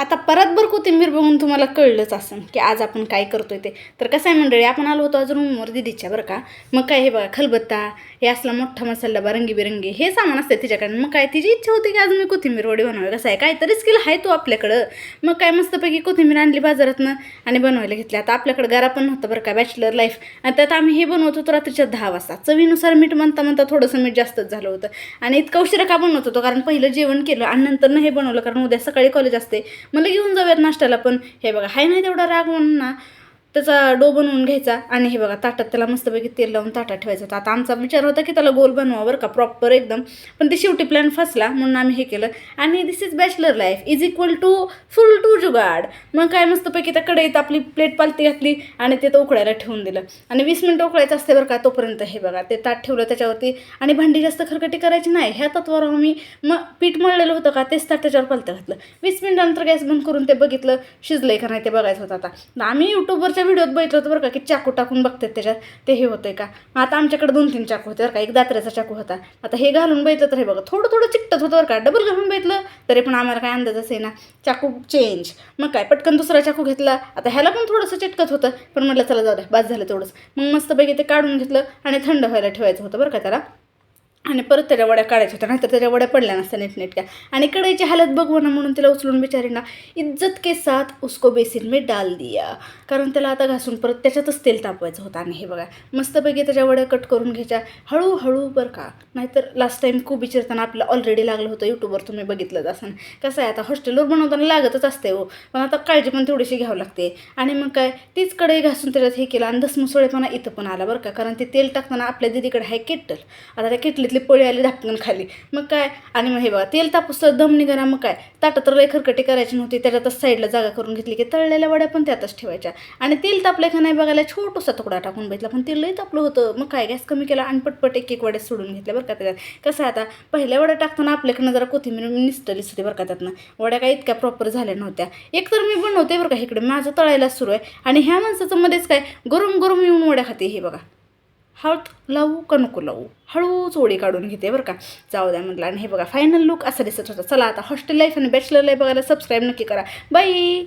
आता परतभर कोथिंबीर बघून तुम्हाला कळलंच असेल की आज आपण काय करतोय ते. तर कसं आहे मंडळी, आपण आलो होतो आज रूमवर दिदीच्या बरं का. मग काय हे बघा, खलबत्ता, हे असला मोठा मसाला डबा रंगीबिरंगी हे सामान असते तिच्याकडे. मग काय तिची इच्छा होती की आज मी कोथिंबीर वडी बनवावी. कसं आहे, काहीतरी स्किल आहे तो आपल्याकडं. मग काय मस्तपैकी कोथिंबीर आणली बाजारातनं आणि बनवायला घेतली. आता आपल्याकडे गारा पण नव्हतं बरं का, बॅचलर लाईफ. आणि त्यात आम्ही हे बनवत होतो रात्रीच्या 10 वाजता. चवीनुसार मीठ म्हणता थोडंसं मीठ जास्तच झालं होतं. आणि इतका उशिरा का बनवत होतो, कारण पहिलं जेवण केलं आणि नंतर हे बनवलं, कारण उद्या सकाळी कॉलेज असते. मला घेऊन जाऊयात नाश्त्याला. पण हे बघा, हाय नाही तेवढा राग म्हणून ना त्याचा डो बनवून घ्यायचा आणि हे बघा ताटात त्याला मस्तपैकी तेल लावून ताटात ठेवायचं होतं. आता आमचा विचार होता की त्याला गोल बनवा बरं का, प्रॉपर एकदम. पण ते शेवटी प्लॅन फसला म्हणून आम्ही हे केलं. आणि this is bachelor life is equal to full to jugaad. मग काय मस्तपैकी त्या कढईत आपली प्लेट पालती घातली आणि ते तर उकळायला ठेवून दिलं. आणि 20 मिनिटं उकळायचं असते बरं का. तोपर्यंत हे बघा ते ताट ठेवलं त्याच्यावरती. आणि भांडी जास्त खरकटी करायची नाही ह्या तत्वावर आम्ही मग पीठ मळलेलं होतं का तेच ताट त्याच्यावर पालतं घातलं. 20 मिनिटानंतर गॅस बंद करून ते बघितलं शिजलंय का नाही ते बघायचं होतं. आता आम्ही यूट्यूबवरच्या व्हिडिओत बघितलं होतं बरं का की चाकू टाकून बघतात त्याच्यात ते हे होतंय का. आता आमच्याकडे 2-3 चाकू होते बरं का. एक दात्र्याचा चाकू होता. आता हे घालून बघितलं तर हे बघा थोडं चिकटत होतं बरं का. डबल घालून बघितलं तरी पण आम्हाला काय अंदाजच आहे ना. चाकू चेंज. मग काय पटकन दुसरा चाकू घेतला. आता ह्याला पण थोडंसं चिटकत होतं, पण म्हटलं चला जाऊ द्या, बस झालं तेवढंच. मग मस्तपैकी ते काढून घेतलं आणि थंड व्हायला ठेवायचं होतं बरं का त्याला. आणि परत त्याच्या वड्या काढायच्या होत्या, नाहीतर त्याच्या वड्या पडल्या नसत्या नीटनेटक्या. आणि कढईची हालत बघू ना म्हणून तिला उचलून बिचारीना इज्जत के साथ उसको बेसिन में डाल दिया. कारण त्याला आता घासून परत त्याच्यातच तेल तापवायचं होतं. आणि हे बघा मस्तपैकी त्याच्या वड्या कट करून घ्यायच्या हळूहळू बरं का. नाहीतर लास्ट टाईम खूप विचारताना आपल्याला ऑलरेडी लागलं होतं. यूट्यूबवर तुम्ही बघितलंच असं. कसं आहे आता हॉस्टेलवर बनवताना लागतच असते हो, पण आता काळजी पण थोडीशी घ्यावं लागते. आणि मग काय तीच कढई घासून त्याच्यात हे केलं आणि दसमुसळेपणा इथं पण आला बरं का. कारण ते तेल टाकताना आपल्या दिदीकडे आहे केटल. आता त्या केटलीतली पळी आली धापकन खाली. मग काय आणि मग हे बघा तेल तापूस तर दम निघाला. मग काय ताटात तर लय खरकटी करायची नव्हती, त्याच्यातच साईडला जागा करून घेतली की तळलेल्या वड्या पण त्यातच ठेवायच्या. आणि तेल तापले का नाही बघायला छोटूसा तुकडा टाकून बघितला, पण तेल लई तापलं होतं. मग काय गॅस कमी केला आणि पटपट एक वड्या सोडून घेतल्या बरं का त्याच्यात. कसं आता पहिल्या वड्या टाकताना आपल्याकडनं जरा कोथिंबीर निसटलीच होती बरं का त्यातनं. वड्या काय इतक्या प्रॉपर झाल्या नव्हत्या. एक तर मी बनवते बरं का इकडे माझं तळायला सुरू आहे आणि ह्या माणसाचं मध्येच काय गरम गरम येऊन वड्या खाते. हे बघा हळद लावू का नको लावू, हळूच ओळी काढून घेते बरं का. जाऊ द्या म्हटलं. आणि हे बघा फायनल लुक असं दिसत होतं. चला आता हॉस्टेल लाईफ आणि बॅचलर लाईफ बघायला सबस्क्राईब नक्की करा. बाई.